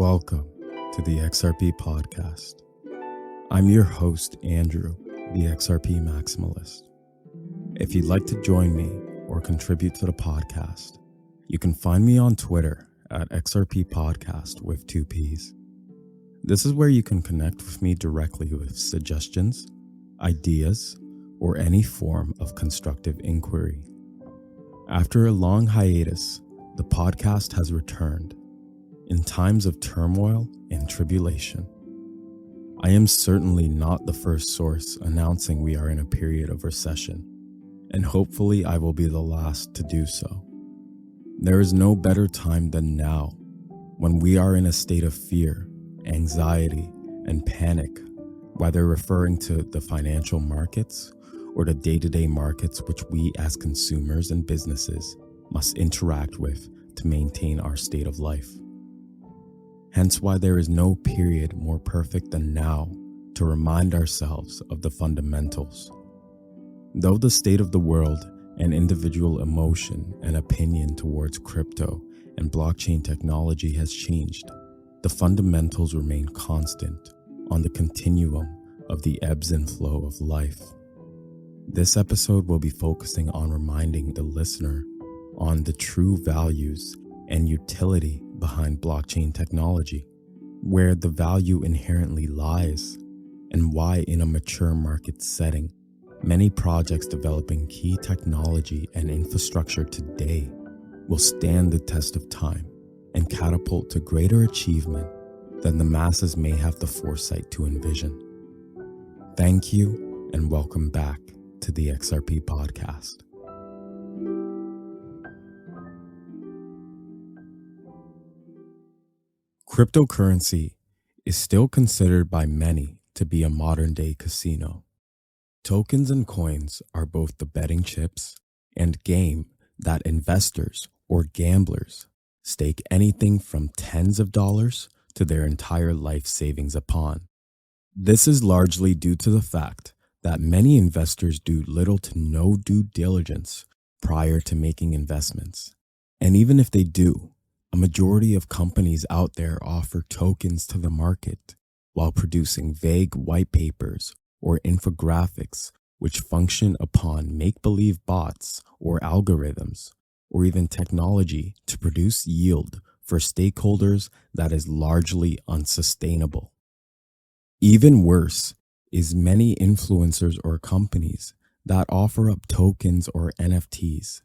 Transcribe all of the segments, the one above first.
Welcome to the XRP Podcast. I'm your host, Andrew, the XRP Maximalist. If you'd like to join me or contribute to the podcast, you can find me on Twitter at XRP Podcast with 2 Ps. This is where you can connect with me directly with suggestions, ideas, or any form of constructive inquiry. After a long hiatus, the podcast has returned. In times of turmoil and tribulation, I am certainly not the first source announcing we are in a period of recession, and hopefully I will be the last to do so. There is no better time than now, when we are in a state of fear, anxiety, and panic, whether referring to the financial markets or the day-to-day markets which we as consumers and businesses must interact with to maintain our state of life. Hence why there is no period more perfect than now to remind ourselves of the fundamentals. Though the state of the world and individual emotion and opinion towards crypto and blockchain technology has changed, the fundamentals remain constant on the continuum of the ebbs and flow of life. This episode will be focusing on reminding the listener on the true values and utility behind blockchain technology, where the value inherently lies, and why in a mature market setting, many projects developing key technology and infrastructure today will stand the test of time and catapult to greater achievement than the masses may have the foresight to envision. Thank you and welcome back to the XRP Podcast. Cryptocurrency is still considered by many to be a modern-day casino. Tokens and coins are both the betting chips and game that investors or gamblers stake anything from tens of dollars to their entire life savings upon. This is largely due to the fact that many investors do little to no due diligence prior to making investments. And even if they do, a majority of companies out there offer tokens to the market while producing vague white papers or infographics which function upon make-believe bots or algorithms or even technology to produce yield for stakeholders that is largely unsustainable. Even worse is many influencers or companies that offer up tokens or NFTs,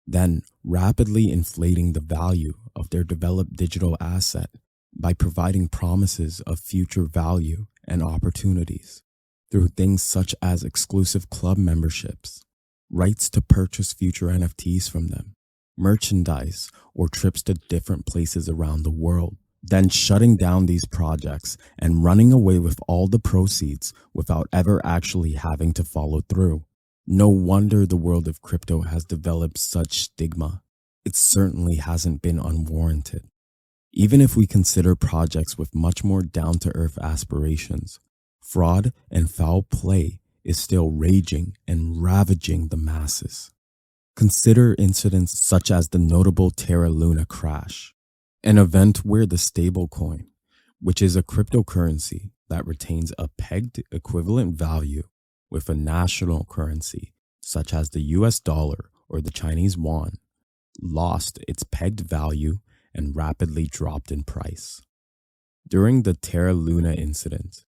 then rapidly inflating the value of their developed digital asset by providing promises of future value and opportunities through things such as exclusive club memberships, rights to purchase future NFTs from them, merchandise, or trips to different places around the world, then shutting down these projects and running away with all the proceeds without ever actually having to follow through. No wonder the world of crypto has developed such stigma. It certainly hasn't been unwarranted. Even if we consider projects with much more down-to-earth aspirations, fraud and foul play is still raging and ravaging the masses. Consider incidents such as the notable Terra Luna crash, an event where the stablecoin, which is a cryptocurrency that retains a pegged equivalent value with a national currency such as the US dollar or the Chinese yuan, lost its pegged value and rapidly dropped in price. During the Terra Luna incident,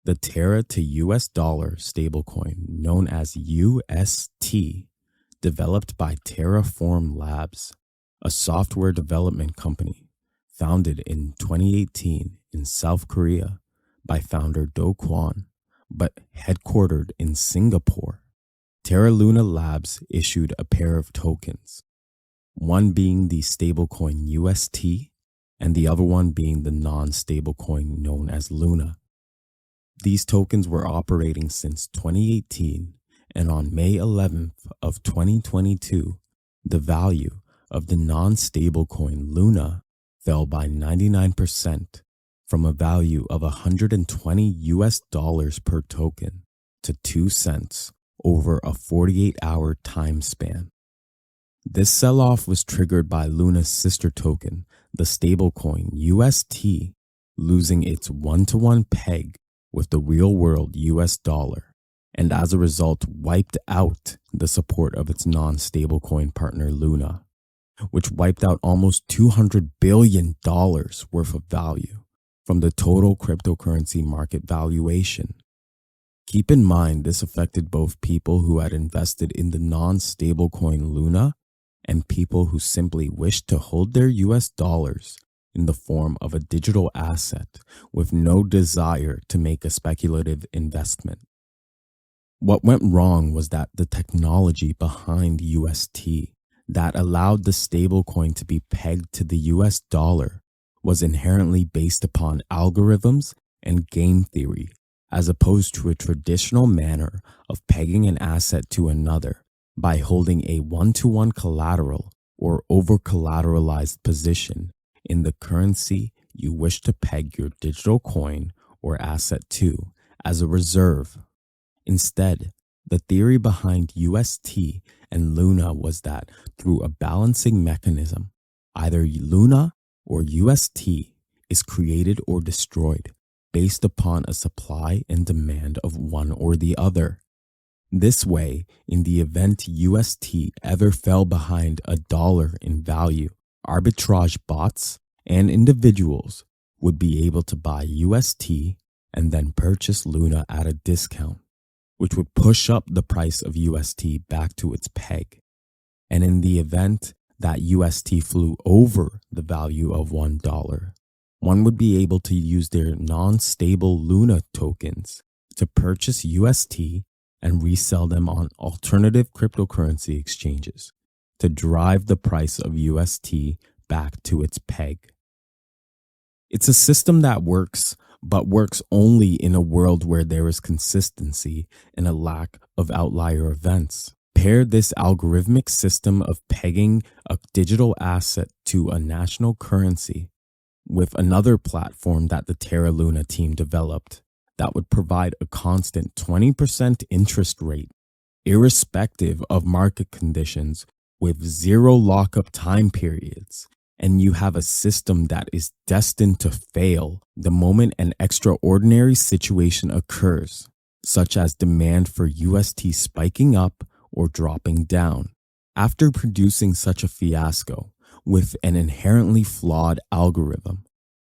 the Terra to US dollar stablecoin known as UST, developed by Terraform Labs, a software development company founded in 2018 in South Korea by founder Do Kwon, but headquartered in Singapore, Terra Luna Labs issued a pair of tokens, one being the stablecoin UST and the other one being the non-stablecoin known as Luna. These tokens were operating since 2018, and on May 11th of 2022, the value of the non-stablecoin Luna fell by 99% from a value of $120 per token to 2 cents over a 48-hour time span. This sell-off was triggered by Luna's sister token, the stablecoin UST, losing its one-to-one peg with the real-world US dollar, and as a result wiped out the support of its non-stablecoin partner Luna, which wiped out almost $200 billion worth of value from the total cryptocurrency market valuation. Keep in mind, this affected both people who had invested in the non-stablecoin Luna and people who simply wished to hold their US dollars in the form of a digital asset with no desire to make a speculative investment. What went wrong was that the technology behind UST that allowed the stablecoin to be pegged to the US dollar was inherently based upon algorithms and game theory, as opposed to a traditional manner of pegging an asset to another by holding a one-to-one collateral or over-collateralized position in the currency you wish to peg your digital coin or asset to as a reserve. Instead, the theory behind UST and Luna was that through a balancing mechanism, either Luna or UST is created or destroyed based upon a supply and demand of one or the other. This way, in the event UST ever fell behind $1 in value, arbitrage bots and individuals would be able to buy UST and then purchase Luna at a discount, which would push up the price of UST back to its peg. And in the event that UST flew over the value of $1, one would be able to use their non-stable Luna tokens to purchase UST and resell them on alternative cryptocurrency exchanges to drive the price of UST back to its peg. It's a system that works, but works only in a world where there is consistency and a lack of outlier events. Pair this algorithmic system of pegging a digital asset to a national currency with another platform that the Terra Luna team developed that would provide a constant 20% interest rate, irrespective of market conditions, with zero lockup time periods. And you have a system that is destined to fail the moment an extraordinary situation occurs, such as demand for UST spiking up or dropping down. After producing such a fiasco with an inherently flawed algorithm,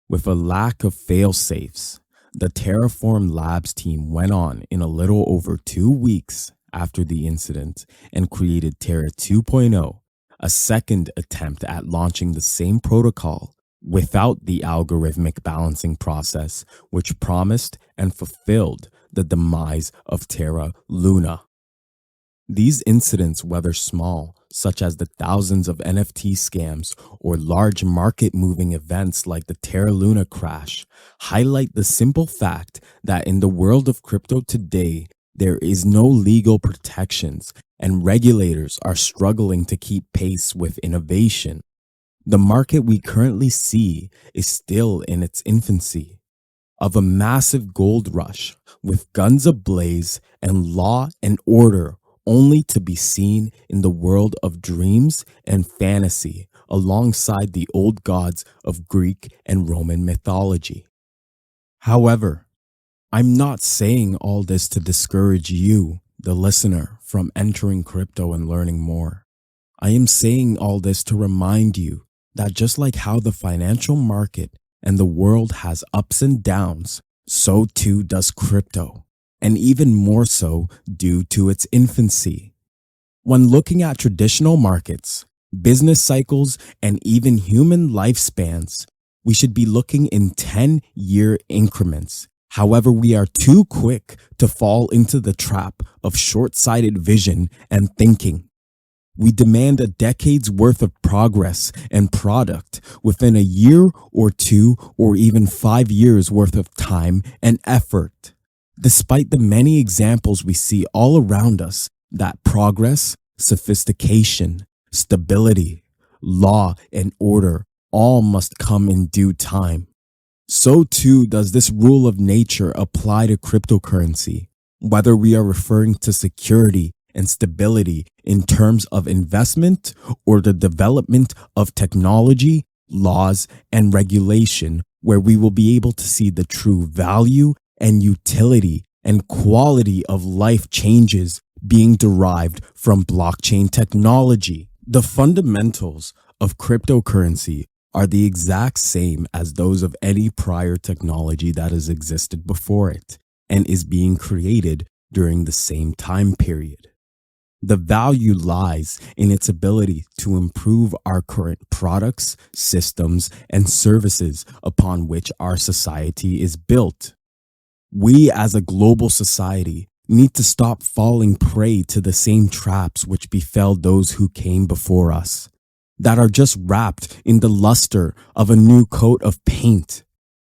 with a lack of fail-safes, the Terraform Labs team went on in a little over 2 weeks after the incident and created Terra 2.0, a second attempt at launching the same protocol without the algorithmic balancing process, which promised and fulfilled the demise of Terra Luna. These incidents, whether small, such as the thousands of NFT scams, or large market-moving events like the Terra Luna crash, highlight the simple fact that in the world of crypto today, there is no legal protections and regulators are struggling to keep pace with innovation. The market we currently see is still in its infancy of a massive gold rush with guns ablaze and law and order only to be seen in the world of dreams and fantasy alongside the old gods of Greek and Roman mythology. However, I'm not saying all this to discourage you, the listener, from entering crypto and learning more. I am saying all this to remind you that just like how the financial market and the world has ups and downs, so too does crypto, and even more so due to its infancy. When looking at traditional markets, business cycles, and even human lifespans, we should be looking in 10-year increments. However, we are too quick to fall into the trap of short-sighted vision and thinking. We demand a decade's worth of progress and product within a year or two or even 5 years worth of time and effort. Despite the many examples we see all around us that progress, sophistication, stability, law, and order all must come in due time. So too does this rule of nature apply to cryptocurrency, whether we are referring to security and stability in terms of investment or the development of technology, laws, and regulation, where we will be able to see the true value and utility and quality of life changes being derived from blockchain technology. The fundamentals of cryptocurrency are the exact same as those of any prior technology that has existed before it and is being created during the same time period. The value lies in its ability to improve our current products, systems, and services upon which our society is built. We as a global society need to stop falling prey to the same traps which befell those who came before us, that are just wrapped in the luster of a new coat of paint.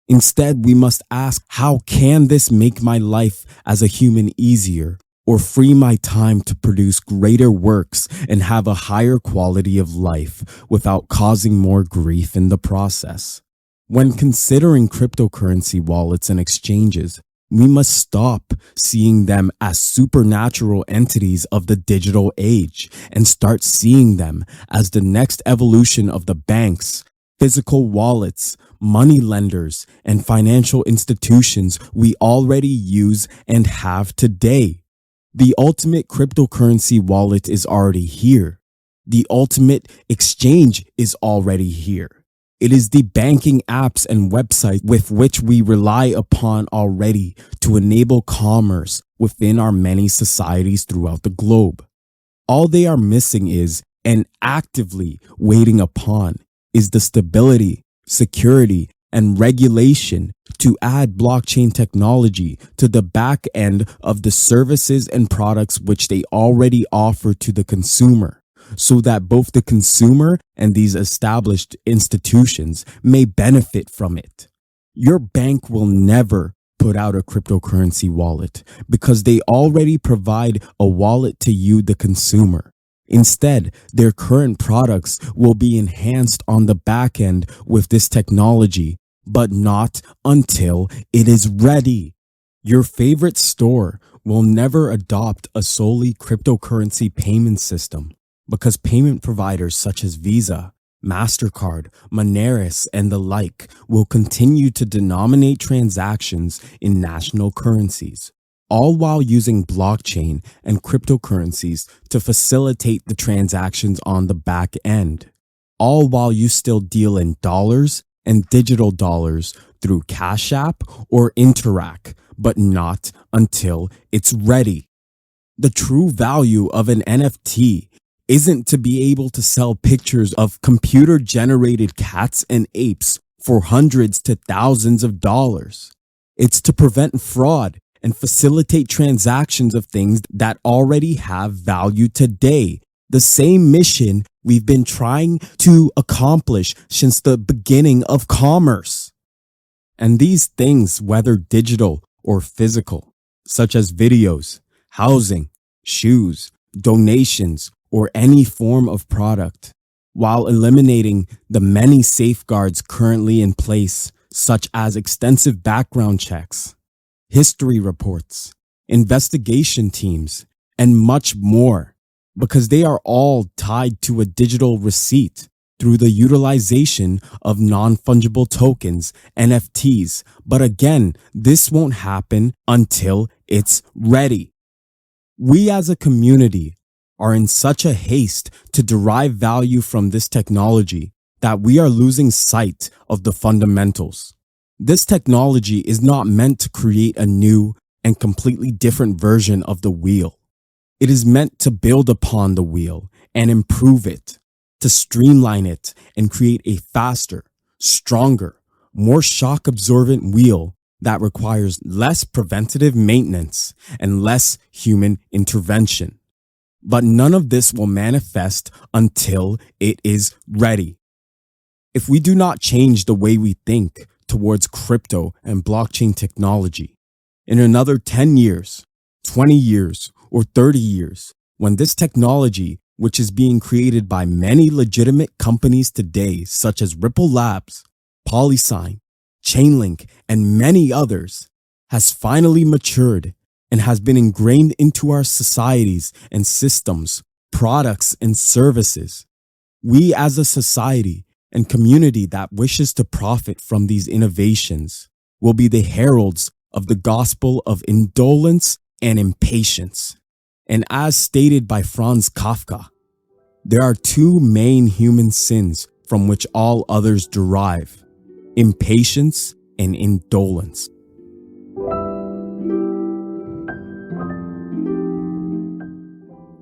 Instead, we must ask, how can this make my life as a human easier, or free my time to produce greater works and have a higher quality of life without causing more grief in the process? When considering cryptocurrency wallets and exchanges, we must stop seeing them as supernatural entities of the digital age and start seeing them as the next evolution of the banks, physical wallets, money lenders, and financial institutions we already use and have today. The ultimate cryptocurrency wallet is already here. The ultimate exchange is already here. It is the banking apps and websites with which we rely upon already to enable commerce within our many societies throughout the globe. All they are missing is, and actively waiting upon, is the stability, security, and regulation to add blockchain technology to the back end of the services and products which they already offer to the consumer, so that both the consumer and these established institutions may benefit from it. Your bank will never put out a cryptocurrency wallet because they already provide a wallet to you, the consumer. Instead, their current products will be enhanced on the back end with this technology, but not until it is ready. Your favorite store will never adopt a solely cryptocurrency payment system because payment providers such as Visa, MasterCard, Moneris, and the like will continue to denominate transactions in national currencies, all while using blockchain and cryptocurrencies to facilitate the transactions on the back end, all while you still deal in dollars and digital dollars through Cash App or Interac, but not until it's ready. The true value of an NFT isn't to be able to sell pictures of computer-generated cats and apes for hundreds to thousands of dollars. It's to prevent fraud and facilitate transactions of things that already have value today. The same mission we've been trying to accomplish since the beginning of commerce. And these things, whether digital or physical, such as videos, housing, shoes, donations, or any form of product, while eliminating the many safeguards currently in place, such as extensive background checks, history reports, investigation teams, and much more, because they are all tied to a digital receipt through the utilization of non-fungible tokens, NFTs. But again, this won't happen until it's ready. We as a community are in such a haste to derive value from this technology that we are losing sight of the fundamentals. This technology is not meant to create a new and completely different version of the wheel. It is meant to build upon the wheel and improve it, to streamline it and create a faster, stronger, more shock-absorbent wheel that requires less preventative maintenance and less human intervention. But none of this will manifest until it is ready. If we do not change the way we think towards crypto and blockchain technology, in another 10 years, 20 years, or 30 years, when this technology, which is being created by many legitimate companies today, such as Ripple Labs, Polysign, Chainlink, and many others, has finally matured and has been ingrained into our societies and systems, products, and services, we as a society and community that wishes to profit from these innovations will be the heralds of the gospel of indolence and impatience. And as stated by Franz Kafka, there are two main human sins from which all others derive: impatience and indolence.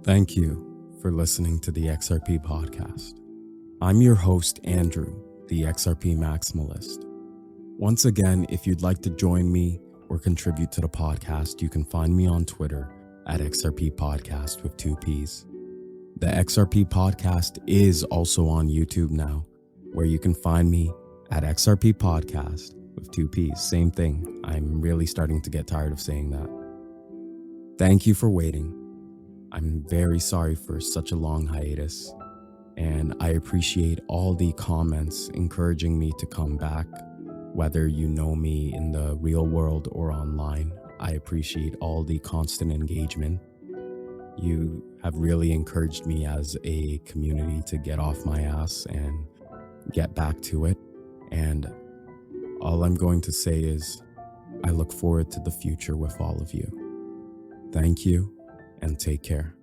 Thank you for listening to the XRP Podcast. I'm your host, Andrew, the XRP Maximalist. Once again, if you'd like to join me or contribute to the podcast, you can find me on Twitter at XRP Podcast with 2 Ps. The XRP Podcast is also on YouTube now, where you can find me at XRP Podcast with 2 Ps. Same thing. I'm really starting to get tired of saying that. Thank you for waiting. I'm very sorry for such a long hiatus, and I appreciate all the comments encouraging me to come back, whether you know me in the real world or online. I appreciate all the constant engagement. You have really encouraged me as a community to get off my ass and get back to it. And all I'm going to say is I look forward to the future with all of you. Thank you and take care.